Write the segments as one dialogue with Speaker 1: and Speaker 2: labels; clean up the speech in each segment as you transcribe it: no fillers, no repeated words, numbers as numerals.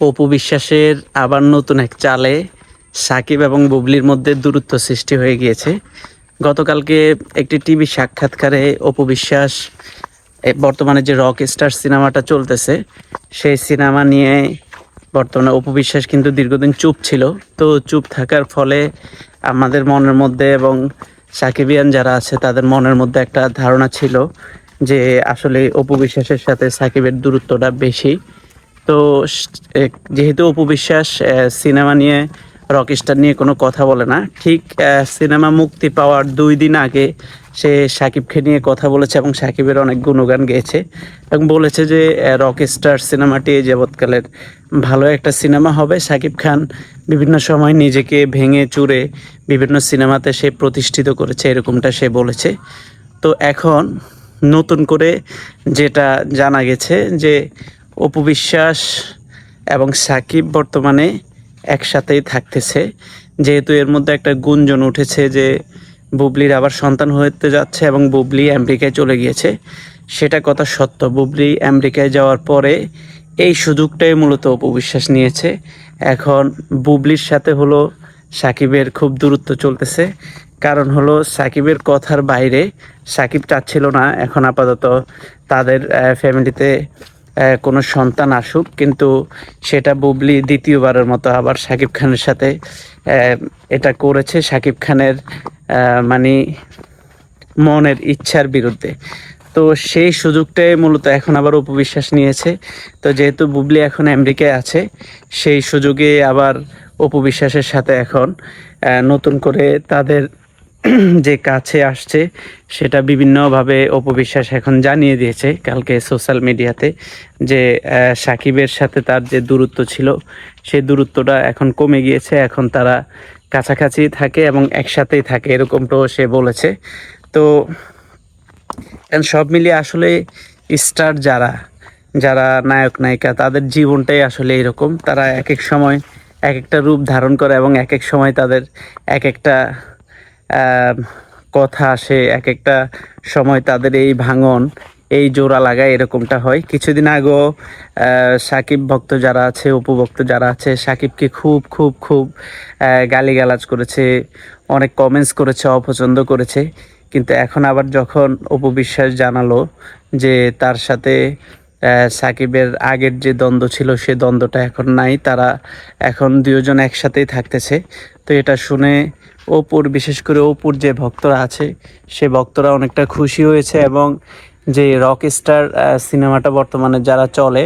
Speaker 1: অপু বিশ্বাসের আবার নতুন এক চালে সাকিব এবং বুবলির মধ্যে দূরত্ব সৃষ্টি হয়ে গিয়েছে। গতকালকে একটি টিভি সাক্ষাৎকারে অপু বিশ্বাস বর্তমানে যে রক স্টার সিনেমাটা চলতেছে সেই সিনেমা নিয়ে বর্তমানে অপু বিশ্বাস কিন্তু দীর্ঘদিন চুপ ছিল। তো চুপ থাকার ফলে আমাদের মনের মধ্যে এবং সাকিবিয়ান যারা আছে তাদের মনের মধ্যে একটা ধারণা ছিল যে আসলে অপু বিশ্বাসের সাথে সাকিবের দূরত্বটা বেশি। তো যেহেতু অপু বিশ্বাস সিনেমা নিয়ে রকস্টার নিয়ে কোনো কথা বলে না, ঠিক সিনেমা মুক্তি পাওয়ার 2 দিন আগে সে সাকিবকে নিয়ে কথা বলেছে এবং সাকিবের অনেক গুণগান গেয়েছে এবং বলেছে যে রকস্টার সিনেমাটি যাবৎকালের ভালো একটা সিনেমা হবে। সাকিব খান বিভিন্ন সময় নিজেকে ভেঙে চুরে বিভিন্ন সিনেমাতে সে প্রতিষ্ঠিত করেছে, এরকমটা সে বলেছে। তো এখন নতুন করে যেটা জানা গেছে যে অপু বিশ্বাস এবং সাকিব বর্তমানে একসাথেই থাকতেছে, যেহেতু এর মধ্যে একটা গুঞ্জন উঠেছে যে বুবলির আবার সন্তান হতে যাচ্ছে এবং বুবলি আমেরিকায় চলে গিয়েছে। সেটা কথা সত্য, বুবলি আমেরিকায় যাওয়ার পরে এই সুযোগটাই মূলত অপু বিশ্বাস নিয়েছে। এখন বুবলির সাথে হলো সাকিবের খুব দূরত্ব চলতেছে, কারণ হলো সাকিবের কথার বাইরে সাকিব চাচ্ছিল না এখন আপাতত তাদের ফ্যামিলিতে কোনো সন্তান আসুক, কিন্তু সেটা বুবলি দ্বিতীয়বারের মতো আবার সাকিব খানের সাথে এটা করেছে সাকিব খানের মানে মনের ইচ্ছার বিরুদ্ধে। তো সেই সুযোগটাই মূলত এখন আবার অপু বিশ্বাস নিয়েছে। তো যেহেতু বুবলি এখন আমেরিকায় আছে, সেই সুযোগে আবার অপু বিশ্বাসের সাথে এখন নতুন করে তাদের যে কাছে আসছে সেটা বিভিন্নভাবে অপু বিশ্বাস এখন জানিয়ে দিয়েছে কালকে সোশ্যাল মিডিয়াতে যে সাকিবের সাথে তার যে দূরত্ব ছিল সেই দূরত্বটা এখন কমে গিয়েছে, এখন তারা কাছাকাছি থাকে এবং একসাথেই থাকে, এরকমটাও সে বলেছে। তো সব মিলিয়ে আসলে স্টার যারা যারা নায়ক নায়িকা তাদের জীবনটাই আসলে এরকম, তারা এক এক সময় এক একটা রূপ ধারণ করে এবং এক এক সময় তাদের এক একটা কথা আসে, এক একটা সময় তাদের এই ভাঙন এই জোড়া লাগায়, এরকমটা হয়। কিছুদিন আগেও সাকিব ভক্ত যারা আছে, অপু ভক্ত যারা আছে, সাকিবকে খুব খুব খুব গালিগালাজ করেছে, অনেক কমেন্টস করেছে, অপছন্দ করেছে। কিন্তু এখন আবার যখন অপু বিশ্বাস জানালো যে তার সাথে সাকিবের আগের যে দ্বন্দ্ব ছিল সে দ্বন্দ্বটা এখন নাই, তারা এখন দুজন একসাথেই থাকতেছে। তো এটা শুনে অপুর, বিশেষ করে অপুর যে ভক্তরা আছে সে ভক্তরা অনেকটা খুশি হয়েছে এবং যে রক স্টার সিনেমাটা বর্তমানে যারা চলে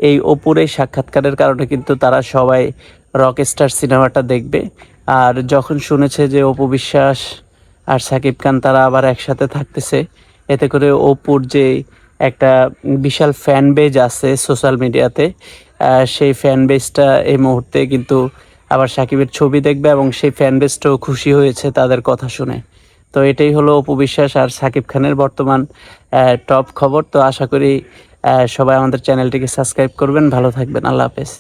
Speaker 1: এই অপুর এই সাক্ষাৎকারের কারণে কিন্তু তারা সবাই রক স্টার সিনেমাটা দেখবে। আর যখন শুনেছে যে অপু বিশ্বাস আর সাকিব খান তারা আবার একসাথে থাকতেছে, এতে করে অপুর যে একটা বিশাল ফ্যান বেজ আছে সোশ্যাল মিডিয়াতে, সেই ফ্যান বেজটা এই মুহূর্তে কিন্তু আবার সাকিবের ছবি দেখবে এবং সেই ফ্যান বেজটাও খুশি হয়েছে তাদের কথা শুনে। তো এটাই হলো অপু বিশ্বাস আর সাকিব খানের বর্তমান টপ খবর। তো আশা করি সবাই আমাদের চ্যানেলটিকে সাবস্ক্রাইব করবেন। ভালো থাকবেন। আল্লাহ হাফেজ।